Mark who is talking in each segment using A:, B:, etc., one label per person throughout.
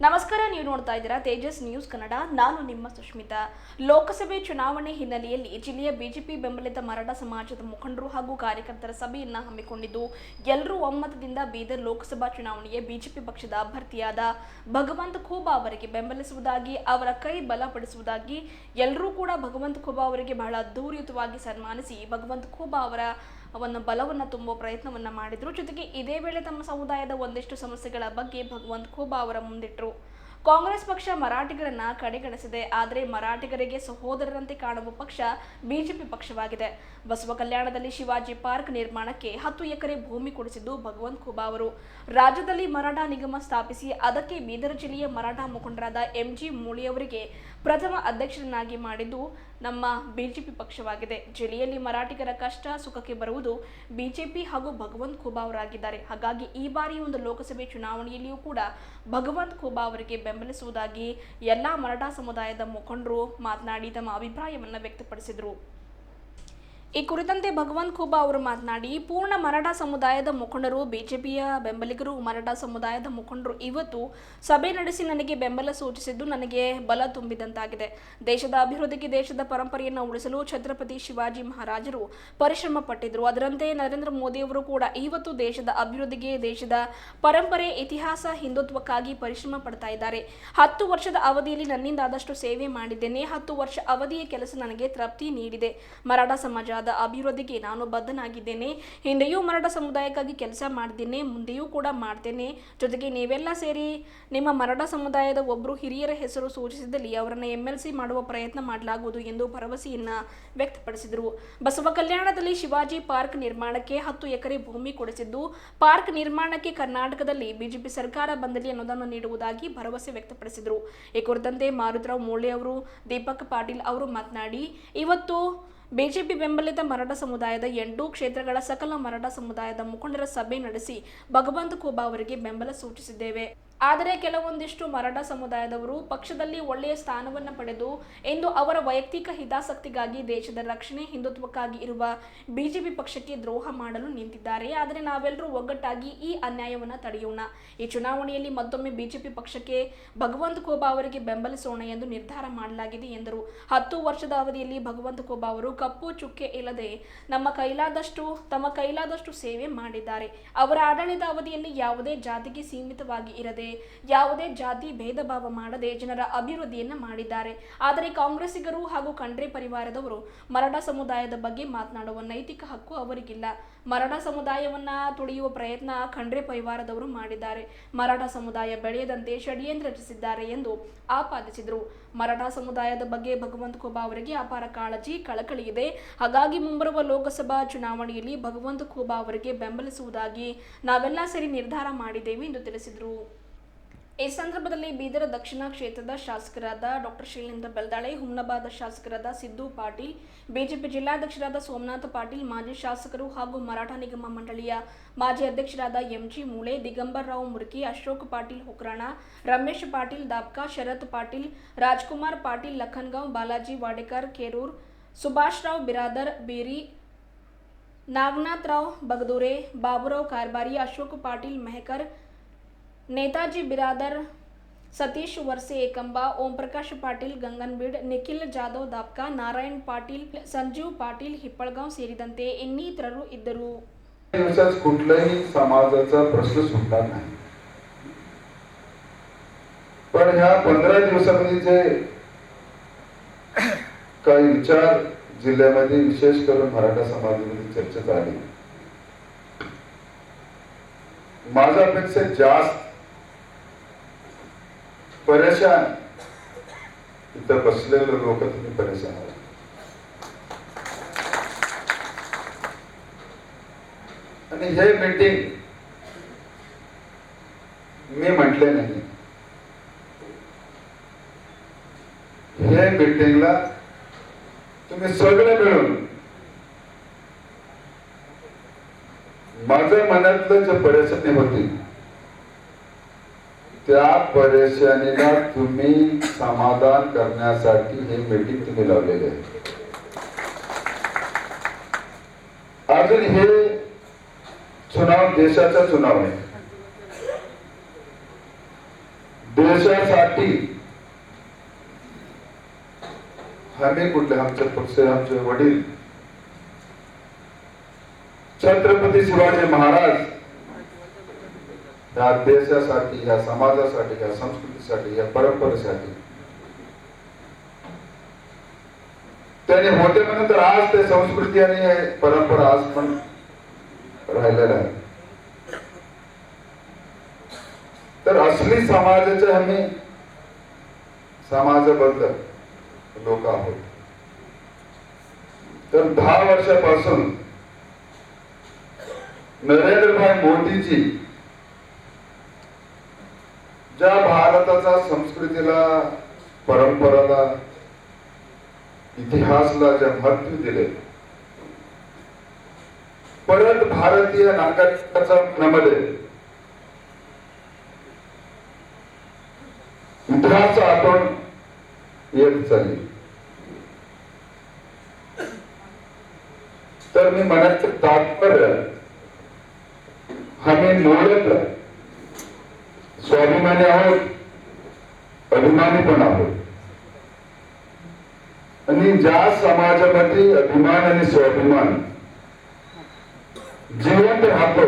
A: ನಮಸ್ಕಾರ, ನೀವು ನೋಡ್ತಾ ಇದ್ದೀರಾ ತೇಜಸ್ ನ್ಯೂಸ್ ಕನ್ನಡ. ನಾನು ನಿಮ್ಮ ಸುಷ್ಮಿತಾ. ಲೋಕಸಭೆ ಚುನಾವಣೆ ಹಿನ್ನೆಲೆಯಲ್ಲಿ ಜಿಲ್ಲೆಯ ಬಿಜೆಪಿ ಬೆಂಬಲಿತ ಮರಾಠ ಸಮಾಜದ ಮುಖಂಡರು ಹಾಗೂ ಕಾರ್ಯಕರ್ತರ ಸಭೆಯನ್ನ ಹಮ್ಮಿಕೊಂಡಿದ್ದು, ಎಲ್ಲರೂ ಒಮ್ಮತದಿಂದ ಬೀದರ್ ಲೋಕಸಭಾ ಚುನಾವಣೆಗೆ ಬಿಜೆಪಿ ಪಕ್ಷದ ಅಭ್ಯರ್ಥಿಯಾದ ಭಗವಂತ ಖೂಬಾ ಅವರಿಗೆ ಬೆಂಬಲಿಸುವುದಾಗಿ, ಅವರ ಕೈ ಬಲಪಡಿಸುವುದಾಗಿ, ಎಲ್ಲರೂ ಕೂಡ ಭಗವಂತ ಖೂಬಾ ಅವರಿಗೆ ಬಹಳ ಅದ್ಧೂರಿಯುತವಾಗಿ ಸನ್ಮಾನಿಸಿ ಭಗವಂತ ಖೂಬಾ ಅವರ ಬಲವನ್ನು ತುಂಬುವ ಪ್ರಯತ್ನವನ್ನ ಮಾಡಿದ್ರು. ಜೊತೆಗೆ ಇದೇ ವೇಳೆ ತಮ್ಮ ಸಮುದಾಯದ ಒಂದಿಷ್ಟು ಸಮಸ್ಯೆಗಳ ಬಗ್ಗೆ ಭಗವಂತ ಖೂಬಾ ಅವರ ಮುಂದಿಟ್ಟರು. ಕಾಂಗ್ರೆಸ್ ಪಕ್ಷ ಮರಾಠಿಗರನ್ನ ಕಡೆಗಣಿಸಿದೆ, ಆದರೆ ಮರಾಠಿಗರಿಗೆ ಸಹೋದರರಂತೆ ಕಾಣುವ ಪಕ್ಷ ಬಿಜೆಪಿ ಪಕ್ಷವಾಗಿದೆ. ಬಸವ ಕಲ್ಯಾಣದಲ್ಲಿ ಶಿವಾಜಿ ಪಾರ್ಕ್ ನಿರ್ಮಾಣಕ್ಕೆ 10 ಎಕರೆ ಭೂಮಿ ಕೊಡಿಸಿದ್ದು ಭಗವಂತ ಖೂಬಾ ಅವರು. ರಾಜ್ಯದಲ್ಲಿ ಮರಾಠ ನಿಗಮ ಸ್ಥಾಪಿಸಿ ಅದಕ್ಕೆ ಬೀದರ್ ಜಿಲ್ಲೆಯ ಮರಾಠ ಮುಖಂಡರಾದ MG ಮೂಳಿಯವರಿಗೆ ಪ್ರಥಮ ಅಧ್ಯಕ್ಷರನ್ನಾಗಿ ಮಾಡಿದ್ದು ನಮ್ಮ ಬಿಜೆಪಿ ಪಕ್ಷವಾಗಿದೆ. ಜಿಲ್ಲೆಯಲ್ಲಿ ಮರಾಠಿಗರ ಕಷ್ಟ ಸುಖಕ್ಕೆ ಬರುವುದು ಬಿಜೆಪಿ ಹಾಗೂ ಭಗವಂತ ಖೂಬಾ ಅವರಾಗಿದ್ದಾರೆ. ಹಾಗಾಗಿ ಈ ಬಾರಿ ಒಂದು ಲೋಕಸಭೆ ಚುನಾವಣೆಯಲ್ಲಿಯೂ ಕೂಡ ಭಗವಂತ ಖೂಬಾ ಅವರಿಗೆ ಬೆಂಬಲಿಸುವುದಾಗಿ ಎಲ್ಲಾ ಮರಾಠ ಸಮುದಾಯದ ಮುಖಂಡರು ಮಾತನಾಡಿ ತಮ್ಮ ಅಭಿಪ್ರಾಯವನ್ನು ವ್ಯಕ್ತಪಡಿಸಿದರು. ಈ ಕುರಿತಂತೆ ಭಗವಂತ ಖೂಬಾ ಅವರು ಮಾತನಾಡಿ, ಪೂರ್ಣ ಮರಾಠ ಸಮುದಾಯದ ಮುಖಂಡರು, ಬಿಜೆಪಿಯ ಬೆಂಬಲಿಗರು, ಮರಾಠ ಸಮುದಾಯದ ಮುಖಂಡರು ಇವತ್ತು ಸಭೆ ನಡೆಸಿ ನನಗೆ ಬೆಂಬಲ ಸೂಚಿಸಿದ್ದು ನನಗೆ ಬಲ ತುಂಬಿದಂತಾಗಿದೆ. ದೇಶದ ಅಭಿವೃದ್ಧಿಗೆ, ದೇಶದ ಪರಂಪರೆಯನ್ನು ಉಳಿಸಲು ಛತ್ರಪತಿ ಶಿವಾಜಿ ಮಹಾರಾಜರು ಪರಿಶ್ರಮ ಪಟ್ಟಿದ್ರು. ಅದರಂತೆ ನರೇಂದ್ರ ಮೋದಿಯವರು ಕೂಡ ಇವತ್ತು ದೇಶದ ಅಭಿವೃದ್ಧಿಗೆ, ದೇಶದ ಪರಂಪರೆ, ಇತಿಹಾಸ, ಹಿಂದುತ್ವಕ್ಕಾಗಿ ಪರಿಶ್ರಮ ಪಡ್ತಾ ಇದ್ದಾರೆ. 10 ವರ್ಷದ ಅವಧಿಯಲ್ಲಿ ನನ್ನಿಂದ ಆದಷ್ಟು ಸೇವೆ ಮಾಡಿದ್ದೇನೆ. 10 ವರ್ಷ ಅವಧಿಯ ಕೆಲಸ ನನಗೆ ತೃಪ್ತಿ ನೀಡಿದೆ. ಮರಾಠ ಸಮಾಜ ಅಭಿವೃದ್ಧಿಗೆ ನಾನು ಬದ್ಧನಾಗಿದ್ದೇನೆ. ಹಿಂದೆಯೂ ಮರಾಠ ಸಮುದಾಯಕ್ಕಾಗಿ ಕೆಲಸ ಮಾಡಿದ್ದೇನೆ, ಮುಂದೆಯೂ ಕೂಡ ಮಾಡ್ತೇನೆ. ಜೊತೆಗೆ ನೀವೆಲ್ಲ ಸೇರಿ ನಿಮ್ಮ ಮರಾಠ ಸಮುದಾಯದ ಒಬ್ಬರು ಹಿರಿಯರ ಹೆಸರು ಸೂಚಿಸಿದಲ್ಲಿ ಅವರನ್ನು MLC ಮಾಡುವ ಪ್ರಯತ್ನ ಮಾಡಲಾಗುವುದು ಎಂದು ಭರವಸೆಯನ್ನ ವ್ಯಕ್ತಪಡಿಸಿದರು. ಬಸವ ಕಲ್ಯಾಣದಲ್ಲಿ ಶಿವಾಜಿ ಪಾರ್ಕ್ ನಿರ್ಮಾಣಕ್ಕೆ 10 ಎಕರೆ ಭೂಮಿ ಕೊಡಿಸಿದ್ದು, ಪಾರ್ಕ್ ನಿರ್ಮಾಣಕ್ಕೆ ಕರ್ನಾಟಕದಲ್ಲಿ ಬಿಜೆಪಿ ಸರ್ಕಾರ ಬಂದಲ್ಲಿ ಅನುದಾನ ನೀಡುವುದಾಗಿ ಭರವಸೆ ವ್ಯಕ್ತಪಡಿಸಿದರು. ಈ ಕುರಿತಂತೆ ಮಾರುತಿರಾವ್ ಮೋಳೆ ಅವರು, ದೀಪಕ್ ಪಾಟೀಲ್ ಅವರು ಮಾತನಾಡಿ, ಇವತ್ತು ಬಿಜೆಪಿ ಬೆಂಬಲಿತ ಮರಾಠ ಸಮುದಾಯದ 8 ಕ್ಷೇತ್ರಗಳ ಸಕಲ ಮರಾಠ ಸಮುದಾಯದ ಮುಖಂಡರ ಸಭೆ ನಡೆಸಿ ಭಗವಂತ ಖೂಬಾ ಅವರಿಗೆ ಬೆಂಬಲ ಸೂಚಿಸಿದ್ದೇವೆ. ಆದರೆ ಕೆಲವೊಂದಿಷ್ಟು ಮರಾಠ ಸಮುದಾಯದವರು ಪಕ್ಷದಲ್ಲಿ ಒಳ್ಳೆಯ ಸ್ಥಾನವನ್ನು ಪಡೆದು ಎಂದು ಅವರ ವೈಯಕ್ತಿಕ ಹಿತಾಸಕ್ತಿಗಾಗಿ ದೇಶದ ರಕ್ಷಣೆ, ಹಿಂದುತ್ವಕ್ಕಾಗಿ ಇರುವ ಬಿಜೆಪಿ ಪಕ್ಷಕ್ಕೆ ದ್ರೋಹ ಮಾಡಲು ನಿಂತಿದ್ದಾರೆ. ಆದರೆ ನಾವೆಲ್ಲರೂ ಒಗ್ಗಟ್ಟಾಗಿ ಈ ಅನ್ಯಾಯವನ್ನು ತಡೆಯೋಣ. ಈ ಚುನಾವಣೆಯಲ್ಲಿ ಮತ್ತೊಮ್ಮೆ ಬಿಜೆಪಿ ಪಕ್ಷಕ್ಕೆ ಭಗವಂತ ಖೂಬಾ ಅವರಿಗೆ ಬೆಂಬಲಿಸೋಣ ಎಂದು ನಿರ್ಧಾರ ಮಾಡಲಾಗಿದೆ ಎಂದರು. 10 ವರ್ಷದ ಅವಧಿಯಲ್ಲಿ ಭಗವಂತ ಖೂಬಾ ಅವರು ಕಪ್ಪು ಚುಕ್ಕೆ ಇಲ್ಲದೆ ತಮ್ಮ ಕೈಲಾದಷ್ಟು ಸೇವೆ ಮಾಡಿದ್ದಾರೆ. ಅವರ ಆಡಳಿತ ಅವಧಿಯಲ್ಲಿ ಯಾವುದೇ ಜಾತಿಗೆ ಸೀಮಿತವಾಗಿ ಇರದೆ, ಯಾವುದೇ ಜಾತಿ ಭೇದ ಭಾವ ಮಾಡದೆ ಜನರ ಅಭಿವೃದ್ಧಿಯನ್ನ ಮಾಡಿದ್ದಾರೆ. ಆದರೆ ಕಾಂಗ್ರೆಸ್ಸಿಗರು ಹಾಗೂ ಖಂಡ್ರೆ ಪರಿವಾರದವರು ಮರಾಠ ಸಮುದಾಯದ ಬಗ್ಗೆ ಮಾತನಾಡುವ ನೈತಿಕ ಹಕ್ಕು ಅವರಿಗಿಲ್ಲ. ಮರಾಠ ಸಮುದಾಯವನ್ನ ತುಳಿಯುವ ಪ್ರಯತ್ನ ಖಂಡ್ರೆ ಪರಿವಾರದವರು ಮಾಡಿದ್ದಾರೆ. ಮರಾಠ ಸಮುದಾಯ ಬೆಳೆಯದಂತೆ ಷಡ್ಯಂತ್ರ ರಚಿಸಿದ್ದಾರೆ ಎಂದು ಆಪಾದಿಸಿದರು. ಮರಾಠ ಸಮುದಾಯದ ಬಗ್ಗೆ ಭಗವಂತ ಖೂಬಾ ಅವರಿಗೆ ಅಪಾರ ಕಾಳಜಿ, ಕಳಕಳಿ ಇದೆ. ಹಾಗಾಗಿ ಮುಂಬರುವ ಲೋಕಸಭಾ ಚುನಾವಣೆಯಲ್ಲಿ ಭಗವಂತ ಖೂಬಾ ಅವರಿಗೆ ಬೆಂಬಲಿಸುವುದಾಗಿ ನಾವೆಲ್ಲ ಸೇರಿ ನಿರ್ಧಾರ ಮಾಡಿದ್ದೇವೆ ಎಂದು ತಿಳಿಸಿದರು. ಈ ಸಂದರ್ಭದಲ್ಲಿ ಬೀದರ್ ದಕ್ಷಿಣ ಕ್ಷೇತ್ರದ ಶಾಸಕರಾದ ಡಾ ಶೈಲೇಂದ್ರ ಬೆಲ್ದಾಳೆ, ಹುಮ್ನಾಬಾದ್ ಶಾಸಕರಾದ ಸಿದ್ದು ಪಾಟೀಲ್, ಬಿಜೆಪಿ ಜಿಲ್ಲಾಧ್ಯಕ್ಷರಾದ ಸೋಮನಾಥ್ ಪಾಟೀಲ್, ಮಾಜಿ ಶಾಸಕರು ಹಾಗೂ ಮರಾಠ ನಿಗಮ ಮಂಡಳಿಯ ಮಾಜಿ ಅಧ್ಯಕ್ಷರಾದ MG ಮೂಳೆ, ದಿಗಂಬರ್ ರಾವ್ ಮುರ್ಕಿ, ಅಶೋಕ್ ಪಾಟೀಲ್ ಹುಕ್ರಾಣ, ರಮೇಶ್ ಪಾಟೀಲ್ ದಾಬ್ಕಾ, ಶರತ್ ಪಾಟೀಲ್, ರಾಜ್ಕುಮಾರ್ ಪಾಟೀಲ್ ಲಖನ್ಗಾಂವ್, ಬಾಲಾಜಿ ವಾಡೇಕರ್ ಕೇರೂರ್, ಸುಭಾಷ್ ರಾವ್ ಬಿರಾದರ್ ಬೇರಿ, ನಾಗನಾಥ್ ರಾವ್ ಬಗದೂರೆ, ಬಾಬುರಾವ್ ಕಾರ್ಬಾರಿ, ಅಶೋಕ್ ಪಾಟೀಲ್ ಮೆಹಕರ್, ನೇತಾಜಿ ಬಿರಾದರ್, ಸತೀಶ್ ವರ್ಸೆ ಏಕಂಬ, ಓಂ ಪ್ರಕಾಶ್ ಪಾಟೀಲ್ गंगनबीड, ನಿಖಿಲ್ ಜಾಧವ್ ದಾಬ್ಕಾ, ನಾರಾಯಣ್ ಪಾಟೀಲ್, संजीव पाटील हिप्पळगाव ಸೇರಿದಂತೆ ಇನ್ನಿತರರು ಇದ್ದರು.
B: कुठल्याही समाजाचा प्रश्न सुटणार नाही. पण ह्या 15 दिवसामध्ये जे काही विचार जिल्ह्यामध्ये विशेष करून मराठा समाजामध्ये चर्चा झाली, माझ्यापेक्षा जास्त परेशान इथं बसलेले लोक तुम्ही परेशान आहात. आणि हे मीटिंग मी म्हटले नाही, हे मीटिंगला तुम्ही सगळे मिळून माझ्या मनातलं जे परेशानी होती त्या परेशानीला तुम्ही समाधान करण्यासाठी हे मीटिंग तुम्ही लावलेले आहे. अजून हे चुनाव देशाचा चुनाव आहे. देशासाठी आम्ही कुठले आमचे पक्ष आमचे वडील छत्रपती शिवाजी महाराज या देशासाठी या समाजासाठी या संस्कृतीसाठी या परंपरेसाठी त्याने होते म्हणून तर आज ते संस्कृती आणि हे परंपरा आज पण राहिलेला आहे. तर असली समाजाचे आम्ही समाजबद्ध लोक आहोत. तर 10 वर्षापासून नरेंद्रभाई मोदीजी ज्या भारताच्या संस्कृतीला परंपराला इतिहासला जे महत्व दिले परत भारतीय नागरिकाच्या मनामध्ये इतिहास आपण येत चालली. तर मी म्हणायचं तात्पर्य आम्ही मूलतः स्वाभिमानी आहोत, अभिमानी पण आहोत. आणि ज्या समाजामध्ये अभिमान आणि स्वाभिमान जिवंत राहतो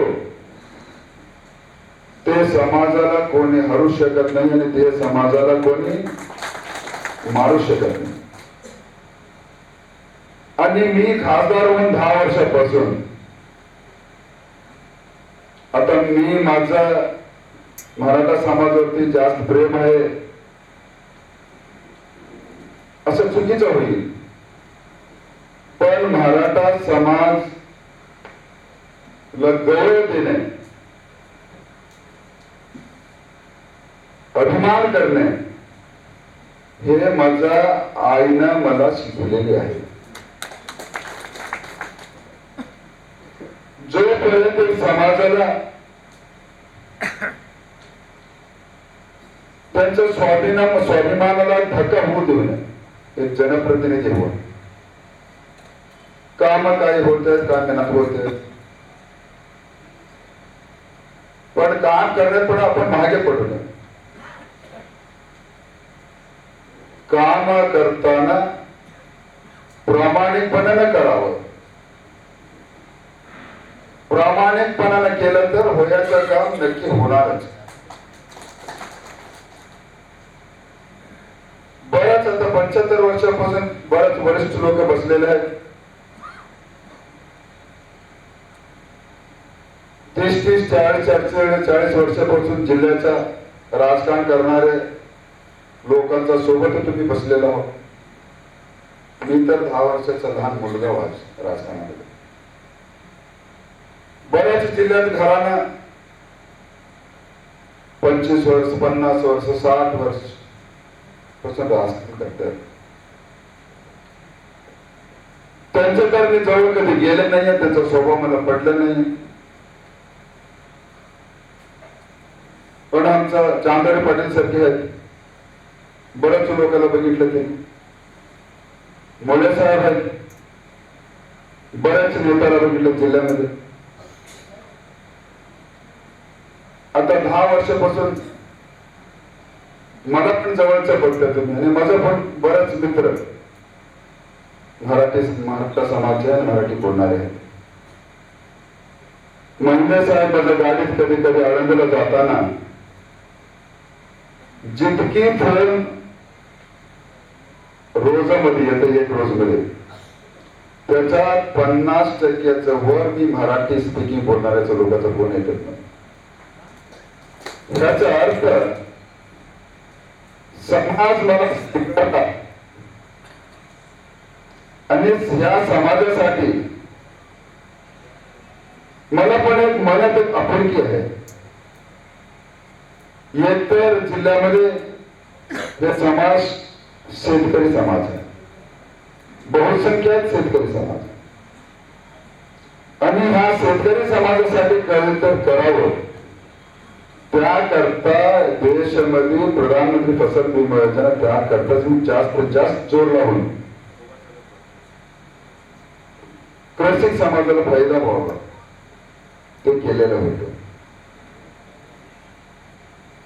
B: ते समाजाला कोणी हरू शकत नाही आणि ते समाजाला कोणी मारू शकत नाही. आणि मी खासदार होऊन 10 वर्षापासून आता मी माझा मराठा समाजावरती जास्त प्रेम आहे असं चुकीचं होईल. पण मराठा समाज गौरव देणे, अभिमान करणे हे माझ्या आईनं मला शिकवलेले आहे. जोपर्यंत समाजाला त्यांच्या स्वाभिमानाला धक्का होऊ देऊ नये. एक जनप्रतिनिधी हो, काम काय होत आहेत काम नाही होत आहेत पण काम करण्यात पण आपण मागे पडू नये. काम करताना प्रामाणिकपणानं करावं. प्रामाणिकपणानं केलं तर होण्याचं काम नक्की होणारच. बऱ्याच आता 75 वर्षापासून बरेच वरिष्ठ लोक बसलेले आहेत. 30-30, 40 वर्षापासून जिल्ह्याचा राजकारण करणारे लोकांचा सोबत तुम्ही बसलेला आहोत. मी तर 10 वर्षाचा लहान मुलगा राजकारणामध्ये. बऱ्याच जिल्ह्यात घराणं 25 वर्ष, 50 वर्ष, 60 वर्ष पासून राजकारण करतात. त्यांच्या तर मी जवळ कधी गेले नाहीये, त्यांचा स्वभाव मला पडला नाही. पण आमचा चांदोडे पाटील सारखे आहेत, बऱ्याच लोकांना बघितलं ते. मोळे साहेब आहेत, बऱ्याच नेत्याला बघितलं जिल्ह्यामध्ये. आता 10 वर्षापासून मला पण जवळचं बघता तुम्ही आणि माझं पण बरेच मित्र मराठा समाज आहे, मराठी बोलणारे आहेत. मंडे साहेब माझ्या गाडीत कधी कधी आळंदीला जाताना जितकी फोन रोजामध्ये येते, एक रोज मध्ये त्याच्यात 50% वर मी मराठी स्पीकिंग बोलणाऱ्याचा लोकांचा फोन येतात नाही. याचा अर्थ समाज मला स्वीकारला आणि या समाजासाठी मला पण एक मनात एक आपुलकी आहे. एकतर जिल्ह्यामध्ये हे समाज शेतकरी समाज आहे, बहुसंख्याक शेतकरी समाज. आणि ह्या शेतकरी समाजासाठी तर करावं त्याकरता देशामध्ये प्रधानमंत्री फसल बीमा योजना त्याकरताच मी जास्तीत जास्त जोर लावून कृषी समाजाला फायदा व्हावा ते केलेलं होतं.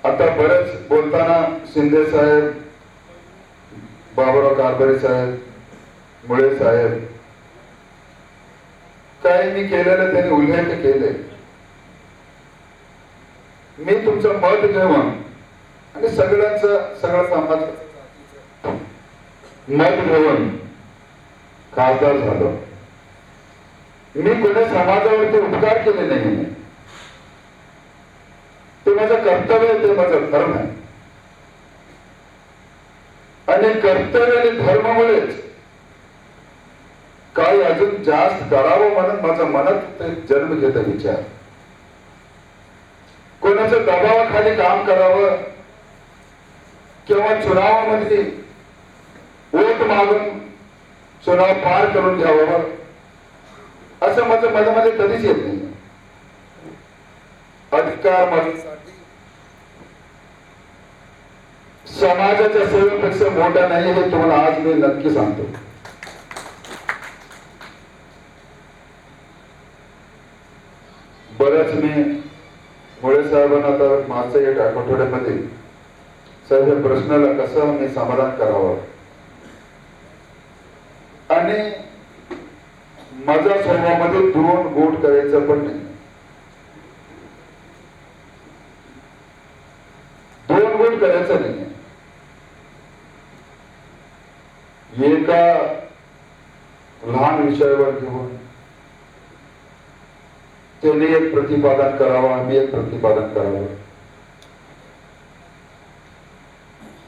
B: आता बरेच बोलताना शिंदे साहेब, बाबुराव कारभारी साहेब, मुळे साहेब, काही मी केलेलं त्यांनी उल्लेख केले. मी तुमचं मत घेऊन आणि सगळं समाज मत घेऊन खासदार झालो. मी कोणी समाजावरती उपकार केले नाही. ते माझं कर्तव्य आहे, ते माझं धर्म आहे. आणि कर्तव्य आणि धर्मामुळेच काही अजून जास्त करावं म्हणून माझ्या मनात ते जन्म घेत विचार. कोणाच्या दबावाखाली काम करावं किंवा चुनावामध्ये वोट मागून चुनाव पार करून घ्यावं असं माझं मनामध्ये कधीच येत नाही. अधिकार माझ्यासाठी समाजाच्या सेवेपेक्षा मोठा नाही, हे तुम्हाला आज मी नक्की सांगतो. बरंच मी मुळे साहेबांना तर मागच्या एक आठवड्यामध्ये साहेब या प्रश्नाला कसं मी समाधान करावं आणि माझ्या स्वभावामध्ये 2 गोट करायचं पण नाही. 2 गोट करायचं नाही. एका लहान विषयावर घेऊन त्यांनी एक प्रतिपादन करावं, आम्ही एक प्रतिपादन करावं.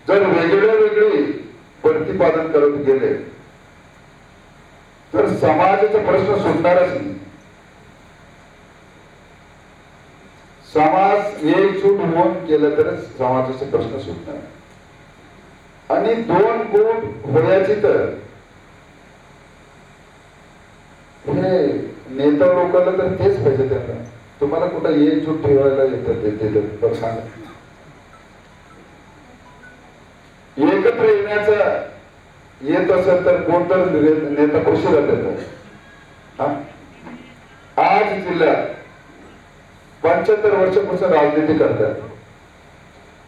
B: जर वेगळे प्रतिपादन करत गेले तर समाजाचा प्रश्न सुटणारच नाही. समाज एकजूट होऊन केलं तरच समाजाचे प्रश्न सुटणार. आणि 2 गोट होण्याची तर हे नेता लोकांना तर तेच पाहिजे. त्यांना तुम्हाला कुठं एकजूट ठेवायला येतात तर सांगा. एकत्र येण्याचा येत असेल तर कोणतर नेता उशिरा देतात. आज जिल्ह्यात 75 वर्षापासून राजनीती करतात.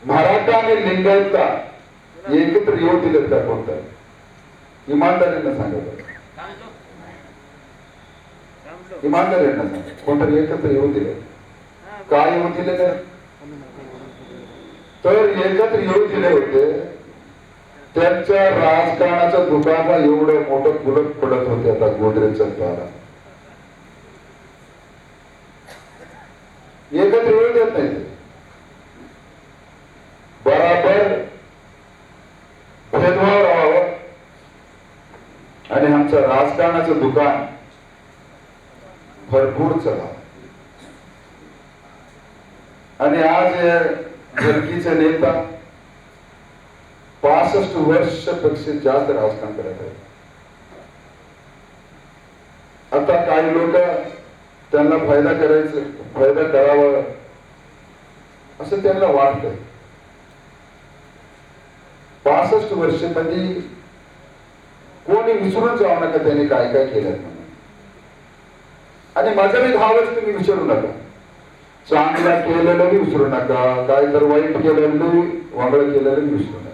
B: मराठा आणि लिंगायतला एकत्र येऊ दिलेत का कोणतं? इमानदारीनं सांगा. इमानदारीनं सांगा, कोणतरी एकत्र येऊ दिले? काय येऊ दिले नाही? तर एकत्र येऊ दिले होते. त्यांच्या राजकारणाच्या दुकानाला एवढं मोठं फुलत पडत होते आता गोदरेजच्या द्वारा. एकत्र येऊ देत नाही. बराबर भेदभाव राहावं आणि आमचं राजकारणाचं दुकान भरपूर चला. आणि आज झलकीचे नेता 65 वर्षापेक्षा जास्त राजकारण करत आहेत. आता काही लोक त्यांना फायदा करावा असं त्यांना वाटतं. 65 वर्षामध्ये कोणी विसरून जाऊ नका त्यांनी काय काय केलं म्हणून. आणि माझं मी 10 वर्ष तुम्ही विसरू नका. चांगलं केलेलं विसरू नका, काय तर वाईट केलेलं वांगळ केलेलं विसरू नका.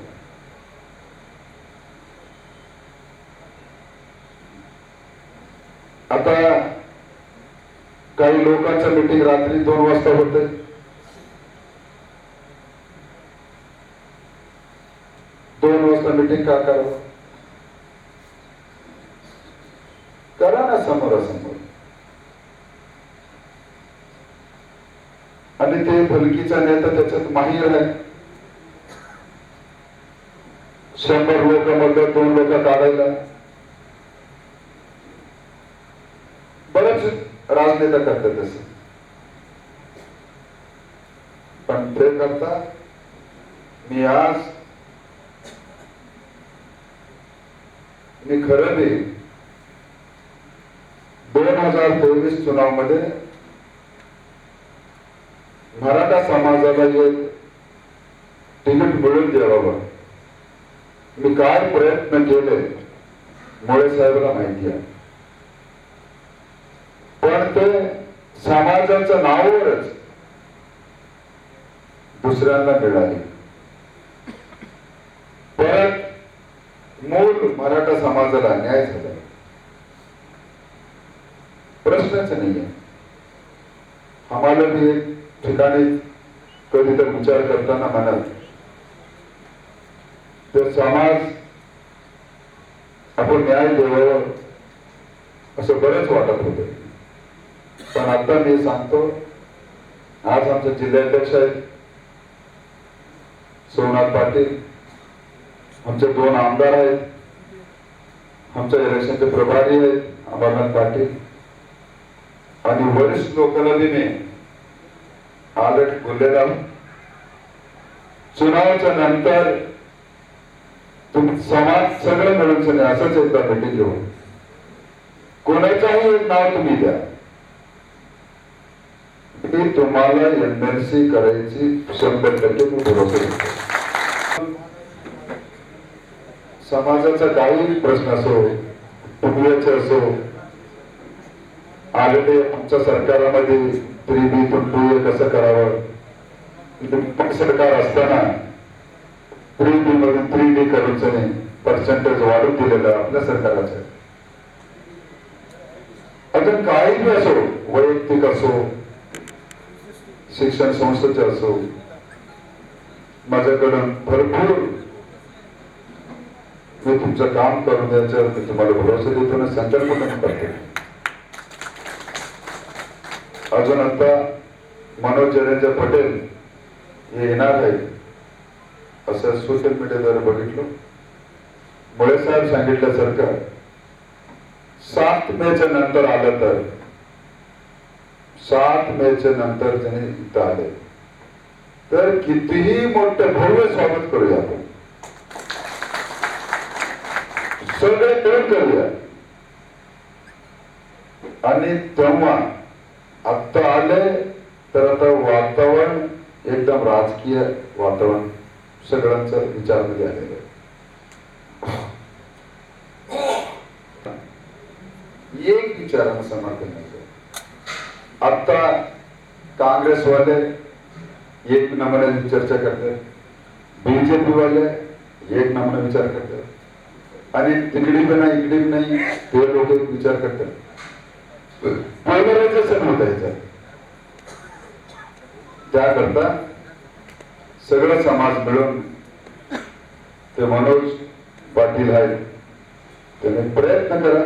B: आता काही लोकांचं मीटिंग रात्री 2 वाजता होते. मीटिंग का करावं? करा ना समोरासमोर. आणि ते भलकीचा नेता त्याच्यात माहीर आहे. 100 लोकांमधलं 2 लोक काढायला बरेच राजनेता करतात तसं. पण ते करता मी आज खरं नाही 2023 चुनाव मध्ये मराठा समाजाला एक तिकीट मिळून द्यावं मी काय प्रयत्न केले मुळे साहेबांना माहिती आहे. पण ते समाजाच्या नावावरच दुसऱ्यांना मिळाली. परत मूळ मराठा समाजाला न्याय झाला. प्रश्नच नाहीये. आम्हाला मी एक ठिकाणी कधी तर विचार करताना म्हणत तर समाज आपण न्याय द्यावं असं बरंच वाटत होतं. पण आता मी सांगतो, आज आमचे जिल्हाध्यक्ष आहेत सोमनाथ पाटील, आमचे 2 आमदार आहेत, आमच्या इलेक्शनचे प्रभारी आहेत अमरनाथ पाटील, आणि वरिष्ठ लोकांना मी ऑलरेडी बोललेला. चुनावाच्या नंतर तुम्ही समाज सगळं मिळून असंच एकदा मीटिंग घेऊन कोणाचाही एक नाव तुम्ही द्या की तुम्हाला एमएलसी करायची 100% मी भरोसा देतो. समाजाचा काही प्रश्न असो, कुटुंबाचे असो, आलेले आमच्या सरकारामध्ये 3B to 2A कसं करावं, सरकार असताना 3B मधून 3D करून पर्सेंटेज वाढून दिलेलं आपल्या सरकाराचं. अजून काही असो, वैयक्तिक असो, शिक्षण संस्थेचे असो, माझ्याकडून भरपूर मी तुमचं काम करून द्यायचं मी तुम्हाला भरोसा देतो ना, संकल्प पण करतो. अजून आता मनोज जयंत पटेल हे येणार आहेत असं सोशल मीडियाद्वारे बघितलं. मुळे साहेब सांगितल्यासारखं 7 मेच्या नंतर आलं तर 7 मेच्या नंतर त्यांनी इथं आले तर कितीही मोठं भव्य स्वागत करूया आपण, सगळे मिळून करूया. आणि तेव्हा आता आले तर आता वातावरण एकदम राजकीय वातावरण सगळ्यांच्या विचारमध्ये आलेलं आहे. एक विचारानं समर्थन नाही. आता काँग्रेसवाले एक नमुन्याने चर्चा करतात, बीजेपी वाले एक नमुना विचार करतात, आणि तिकडे पण नाही इकडे नाही ते लोक एक विचार करतात. पोलरायझेशन होत आहे. त्याकरता सगळं समाज मिळून ते मनोज पाटील आहेत त्याने प्रयत्न करा.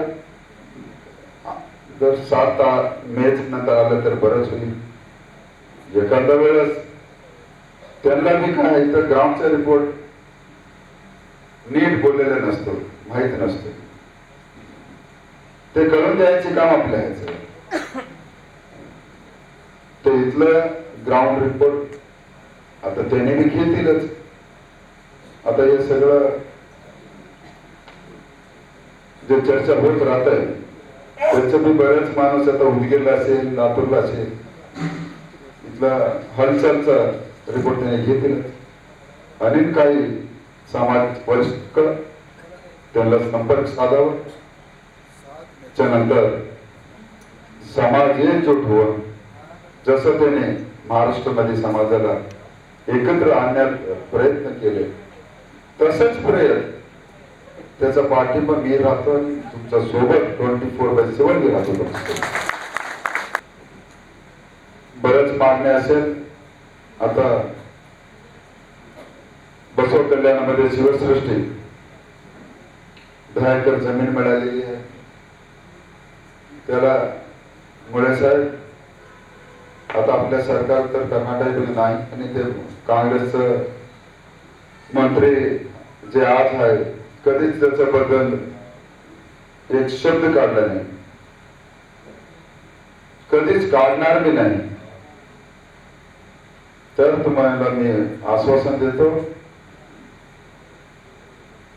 B: जर 7 मेच नंतर आलं तर बरंच होईल. एखाद्या वेळेस त्यांना मी काय तर ग्राउंडचा रिपोर्ट नीट बोललेलं नसतो, माहित नसतो, ते करून द्यायचे काम आपल्या ह्याचं. ते इथलं ग्राउंड रिपोर्ट आता त्याने मी घेतीलच. आता हे सगळं जे चर्चा होत राहत आहे त्याचं मी बरेच माणूस आता उदगीरला असेल, लातूरला असेल, इथला हलचलचा रिपोर्ट त्याने घेतीलच. आणि काही समाज वरिष्ठ त्यांना संपर्क साधावा. त्यानंतर समाज एकजूट होऊन जसं त्याने महाराष्ट्रामध्ये समाजाला एकत्र आणण्यात प्रयत्न केले तसंच प्रयत्न त्याचा पाठिंबा मी राहतो आणि तुमच्या सोबत 24/7 मी राहतो. बरंच मागणे असेल. आता बसव कल्याणामध्ये शिवसृष्टी 10 एकर जमीन मिळालेली आहे. त्याला मुळे साहेब आता आपल्या सरकार तर कर्नाटक नाही, आणि ते काँग्रेसचं मंत्री जे आज आहे कधीच त्याच्याबद्दल एक शब्द काढला नाही, कधीच काढणार बी नाही. तर तुम्हाला मी आश्वासन देतो,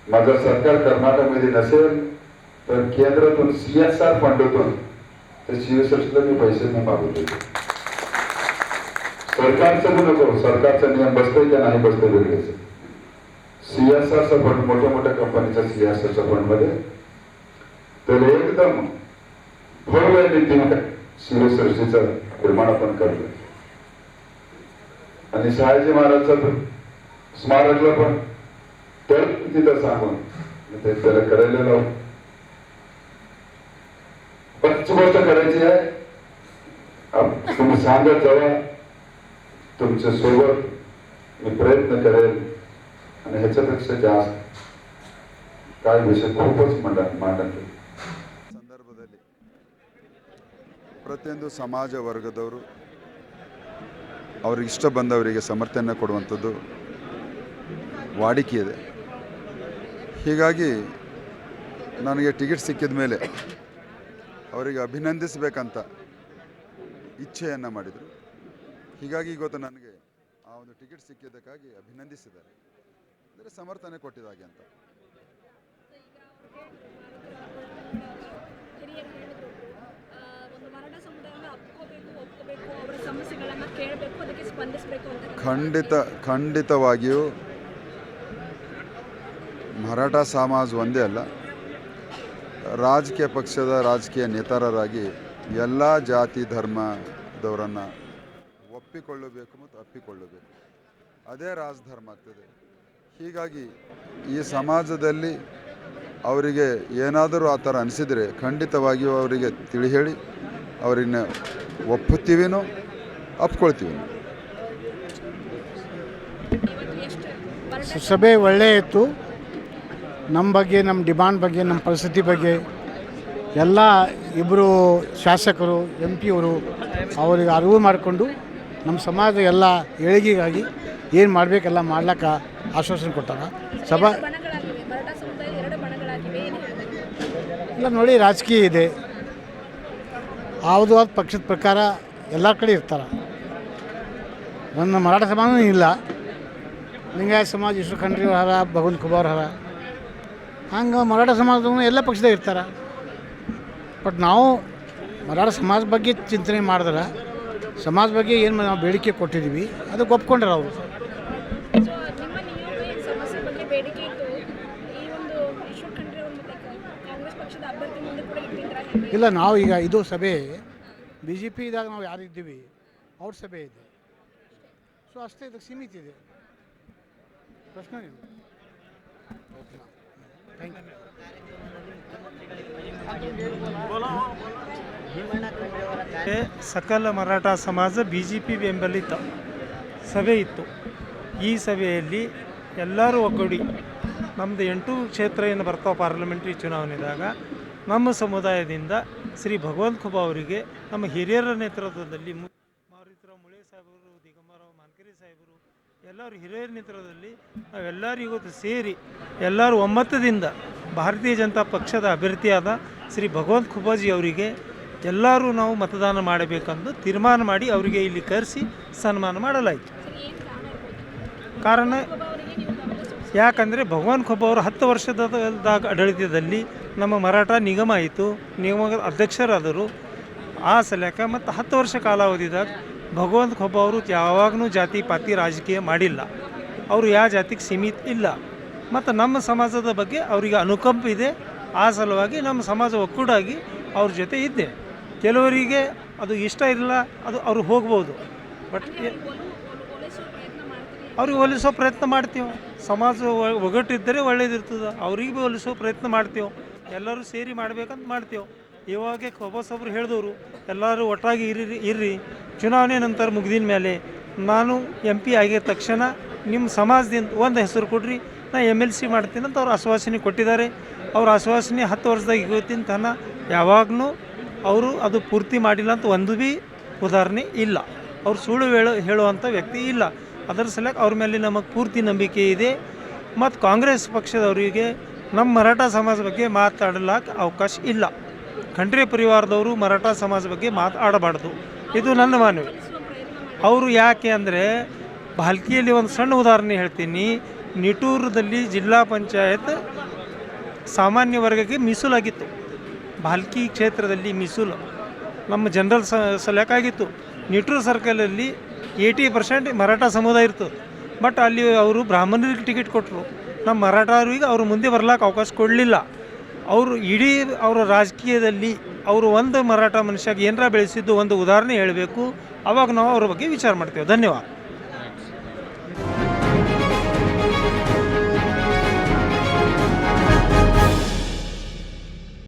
B: माझं सरकार कर्नाटकमध्ये नसेल तर केंद्रातून CSR फंडातून ते शिवसृष्टीला मी पैसे मी मागू देतो. सरकारचं नको, सरकारचा नियम बसतोय का नाही बसतोय वेगळेच. CSRचा फंड, मोठ्या मोठ्या कंपनीच्या CSRच्या फंड मध्ये तर एकदम भव्य रीतीने शिवसृष्टीचं निर्माण आपण करतो. आणि शहाजी महाराजांचं स्मारकला पण तर तिथं सांगून ते त्याला करायला लावू. बरीच गोष्ट करायची आहे. तुम्ही सांगत जावा, तुमच्या सोबत मी प्रयत्न करेल आणि ह्याच्यापेक्षा जास्त काय विषय खूपच मांडन
C: ಸಂದರ್ಭದಲ್ಲಿ ಪ್ರತಿಯೊಂದು ಸಮಾಜ ವರ್ಗದವರು ಅವ್ರಿಗೆ ಇಷ್ಟ ಬಂದವರಿಗೆ ಸಮರ್ಥನೆ ಕೊಡುವಂಥದ್ದು ವಾಡಿಕೆ ಇದೆ. ಹೀಗಾಗಿ ನನಗೆ ಟಿಕೆಟ್ ಸಿಕ್ಕಿದ ಮೇಲೆ ಅವರಿಗೆ ಅಭಿನಂದಿಸಬೇಕಂತ ಇಚ್ಛೆಯನ್ನು ಮಾಡಿದರು. ಹೀಗಾಗಿ ಇವತ್ತು ನನಗೆ ಆ ಒಂದು ಟಿಕೆಟ್ ಸಿಕ್ಕಿದ್ದಕ್ಕಾಗಿ ಅಭಿನಂದಿಸಿದ್ದಾರೆ, ಅಂದರೆ ಸಮರ್ಥನೆ ಕೊಟ್ಟಿದ್ದಾಗೆ ಅಂತ. ಖಂಡಿತವಾಗಿಯೂ ಮರಾಠ ಸಮಾಜ ಒಂದೇ ಅಲ್ಲ, ರಾಜಕೀಯ ಪಕ್ಷದ ರಾಜಕೀಯ ನೇತಾರರಾಗಿ ಎಲ್ಲ ಜಾತಿ ಧರ್ಮದವರನ್ನು ಒಪ್ಪಿಕೊಳ್ಳಬೇಕು ಮತ್ತು ಅಪ್ಪಿಕೊಳ್ಳಬೇಕು. ಅದೇ ರಾಜಧರ್ಮ ಆಗ್ತದೆ. ಹೀಗಾಗಿ ಈ ಸಮಾಜದಲ್ಲಿ ಅವರಿಗೆ ಏನಾದರೂ ಆ ಥರ ಅನಿಸಿದರೆ ಖಂಡಿತವಾಗಿಯೂ ಅವರಿಗೆ ತಿಳಿ ಹೇಳಿ ಅವರನ್ನ ಒಪ್ಪುತ್ತೀವಿನೋ ಅಪ್ಕೊಳ್ತೀವಿ.
D: ಸಭೆ ಒಳ್ಳೆಯ ಇತ್ತು. ನಮ್ಮ ಬಗ್ಗೆ, ನಮ್ಮ ಡಿಮಾಂಡ್ ಬಗ್ಗೆ, ನಮ್ಮ ಪರಿಸ್ಥಿತಿ ಬಗ್ಗೆ ಎಲ್ಲ ಇಬ್ಬರು ಶಾಸಕರು MP ಅವರು ಅವರಿಗೆ ಅರಿವು ಮಾಡಿಕೊಂಡು ನಮ್ಮ ಸಮಾಜ ಎಲ್ಲ ಏಳಿಗೆಗಾಗಿ ಏನು ಮಾಡಬೇಕೆಲ್ಲ ಮಾಡ್ಲಿಕ್ಕೆ ಆಶ್ವಾಸನೆ ಕೊಟ್ಟಾರ. ಸಭಾ ಎಲ್ಲ ನೋಡಿ, ರಾಜಕೀಯ ಇದೆ, ಯಾವುದಾದ ಪಕ್ಷದ ಪ್ರಕಾರ ಎಲ್ಲ ಕಡೆ ಇರ್ತಾರೆ. ನನ್ನ ಮರಾಠ ಸಮಾಜನೂ ಇಲ್ಲ, ಲಿಂಗಾಯತ ಸಮಾಜ ಇಷ್ಟು ಖಂಡ್ರಿ ಹರ, ಭಗವಂತ ಖುಬಾರ್ ಹರ, ಹಂಗೆ ಮರಾಠ ಸಮಾಜದವನು ಎಲ್ಲ ಪಕ್ಷದಾಗ ಇರ್ತಾರೆ. ಬಟ್ ನಾವು ಮರಾಠ ಸಮಾಜ ಬಗ್ಗೆ ಚಿಂತನೆ ಮಾಡಿದ್ರೆ, ಸಮಾಜ ಬಗ್ಗೆ ಏನು ನಾವು ಬೇಡಿಕೆ ಕೊಟ್ಟಿದ್ದೀವಿ ಅದಕ್ಕೆ ಒಪ್ಕೊಂಡ್ರೆ ಅವರು. ಇಲ್ಲ, ನಾವು ಈಗ ಇದು ಸಭೆ BJP ಇದ್ದಾಗ ನಾವು ಯಾರಿದ್ದೀವಿ ಅವ್ರ ಸಭೆ ಇದೆ, ಸೊ ಅಷ್ಟೇ, ಇದಕ್ಕೆ ಸೀಮಿತ ಇದೆ, ಪ್ರಶ್ನೆ ಇಲ್ಲ. Thank you.
E: ಸಕಲ ಮರಾಠ ಸಮಾಜ BJP ಬೆಂಬಲಿತ ಸಭೆ ಇತ್ತು. ಈ ಸಭೆಯಲ್ಲಿ ಎಲ್ಲರೂ ಒಗ್ಗೂಡಿ ನಮ್ಮದು 8 ಕ್ಷೇತ್ರ ಏನು ಬರ್ತಾವೆ ಪಾರ್ಲಿಮೆಂಟ್ರಿ ಚುನಾವಣೆದಾಗ, ನಮ್ಮ ಸಮುದಾಯದಿಂದ ಶ್ರೀ ಭಗವಂತ ಖುಬಾ ಅವರಿಗೆ ನಮ್ಮ ಹಿರಿಯರ ನೇತೃತ್ವದಲ್ಲಿ ಮಾರುತಿರಾವ್ ಮುಳೆ ಸಾಹೇಬರು, ದಿಗಂಬರರಾವ್ ಮಾನ್ಕರಿ ಸಾಹೇಬರು, ಎಲ್ಲರೂ ಹಿರಿಯರ ನೇತೃತ್ವದಲ್ಲಿ ನಾವೆಲ್ಲರೂ ಇವತ್ತು ಸೇರಿ ಎಲ್ಲರೂ ಒಮ್ಮತದಿಂದ ಭಾರತೀಯ ಜನತಾ ಪಕ್ಷದ ಅಭ್ಯರ್ಥಿಯಾದ ಶ್ರೀ ಭಗವಂತ ಖುಬಾಜಿ ಅವರಿಗೆ ಎಲ್ಲರೂ ನಾವು ಮತದಾನ ಮಾಡಬೇಕೆಂದು ತೀರ್ಮಾನ ಮಾಡಿ ಅವರಿಗೆ ಇಲ್ಲಿ ಕರೆಸಿ ಸನ್ಮಾನ ಮಾಡಲಾಯಿತು. ಕಾರಣ ಯಾಕಂದರೆ ಭಗವಾನ್ ಖುಬಾ ಅವರು 10 ವರ್ಷದ ಆಡಳಿತದಲ್ಲಿ ನಮ್ಮ ಮರಾಠ ನಿಗಮ ಆಯಿತು, ನಿಗಮದ ಅಧ್ಯಕ್ಷರಾದರು. ಆ ಸಲಕ ಮತ್ತು 10 ವರ್ಷ ಕಾಲಾವಧಿದಾಗ ಭಗವಂತ ಖುಬಾ ಅವರು ಯಾವಾಗಲೂ ಜಾತಿ ಪಾತಿ ರಾಜಕೀಯ ಮಾಡಿಲ್ಲ. ಅವರು ಯಾವ ಜಾತಿಗೆ ಸೀಮಿತ ಇಲ್ಲ. ಮತ್ತು ನಮ್ಮ ಸಮಾಜದ ಬಗ್ಗೆ ಅವರಿಗೆ ಅನುಕಂಪ ಇದೆ. ಆ ಸಲುವಾಗಿ ನಮ್ಮ ಸಮಾಜ ಒಕ್ಕೂಟಾಗಿ ಅವ್ರ ಜೊತೆ ಇದ್ದೆ. ಕೆಲವರಿಗೆ ಅದು ಇಷ್ಟ ಇಲ್ಲ, ಅದು ಅವ್ರು ಹೋಗ್ಬೋದು, ಬಟ್ ಅವ್ರಿಗೆ ಒಲಿಸೋ ಪ್ರಯತ್ನ ಮಾಡ್ತೀವಿ. ಸಮಾಜ ಒಗ್ಗಟ್ಟಿದ್ದರೆ ಒಳ್ಳೇದಿರ್ತದೆ, ಅವ್ರಿಗೆ ಭೀ ಒಲಿಸೋ ಪ್ರಯತ್ನ ಮಾಡ್ತೀವಿ. ಎಲ್ಲರೂ ಸೇರಿ ಮಾಡ್ಬೇಕಂತ ಮಾಡ್ತೀವಿ. ಇವಾಗ ಒಬ್ಬೊಬ್ಬರು ಹೇಳಿದವರು ಎಲ್ಲರೂ ಒಟ್ಟಾಗಿ ಇರ್ರಿ, ಚುನಾವಣೆ ನಂತರ ಮುಗಿದಿನ ಮೇಲೆ ನಾನು MP ಆಗಿದ ತಕ್ಷಣ ನಿಮ್ಮ ಸಮಾಜದಿಂದ ಒಂದು ಹೆಸರು ಕೊಡ್ರಿ, ನಾ MLC ಮಾಡ್ತೀನಿ ಅಂತ ಅವ್ರು ಆಶ್ವಾಸನೆ ಕೊಟ್ಟಿದ್ದಾರೆ. ಅವ್ರ ಆಶ್ವಾಸನೆ 10 ವರ್ಷದಾಗ ಇವತ್ತಿನ ತನ ಯಾವಾಗಲೂ ಅವರು ಅದು ಪೂರ್ತಿ ಮಾಡಿಲ್ಲ ಅಂತ ಒಂದು ಭೀ ಉದಾಹರಣೆ ಇಲ್ಲ. ಅವ್ರು ಸುಳ್ಳು ಹೇಳುವಂಥ ವ್ಯಕ್ತಿ ಇಲ್ಲ. ಅದರ ಸಲಕ್ಕೆ ಅವ್ರ ಮೇಲೆ ನಮಗೆ ಪೂರ್ತಿ ನಂಬಿಕೆ ಇದೆ. ಮತ್ತು ಕಾಂಗ್ರೆಸ್ ಪಕ್ಷದವರಿಗೆ ನಮ್ಮ ಮರಾಠ ಸಮಾಜ ಬಗ್ಗೆ ಮಾತಾಡಲಿಕ್ಕೆ ಅವಕಾಶ ಇಲ್ಲ. ಖಂಡ್ರೆ ಪರಿವಾರದವರು ಮರಾಠ ಸಮಾಜ ಬಗ್ಗೆ ಮಾತಾಡಬಾರ್ದು, ಇದು ನನ್ನ ಮಾನವಿ. ಅವರು ಯಾಕೆ ಅಂದರೆ, ಭಾಲ್ಕಿಯಲ್ಲಿ ಒಂದು ಸಣ್ಣ ಉದಾಹರಣೆ ಹೇಳ್ತೀನಿ. ನಿಟೂರದಲ್ಲಿ ಜಿಲ್ಲಾ ಪಂಚಾಯತ್ ಸಾಮಾನ್ಯ ವರ್ಗಕ್ಕೆ ಮೀಸಲಾಗಿತ್ತು. ಭಾಲ್ಕಿ ಕ್ಷೇತ್ರದಲ್ಲಿ ಮೀಸಲು ನಮ್ಮ ಜನರಲ್ ಸಲಕಾಗಿತ್ತು. ನಿಟೂರು ಸರ್ಕಲಲ್ಲಿ 80% ಮರಾಠ ಸಮುದಾಯ ಇರ್ತದೆ. ಬಟ್ ಅಲ್ಲಿ ಅವರು ಬ್ರಾಹ್ಮಣರಿಗೆ ಟಿಕೆಟ್ ಕೊಟ್ಟರು. ನಮ್ಮ ಮರಾಠರಿಗೆ ಅವರು ಮುಂದೆ ಬರ್ಲಿಕ್ಕೆ ಅವಕಾಶ ಕೊಡಲಿಲ್ಲ. ಅವರು ಇಡೀ ಅವರ ರಾಜಕೀಯದಲ್ಲಿ ಅವರು ಒಂದು ಮರಾಠ ಮನುಷ್ಯಗೆ ಏನರ ಬೆಳೆಸಿದ್ದು ಒಂದು ಉದಾಹರಣೆ ಹೇಳಬೇಕು, ಆವಾಗ ನಾವು ಅವ್ರ ಬಗ್ಗೆ ವಿಚಾರ ಮಾಡ್ತೇವೆ. ಧನ್ಯವಾದ.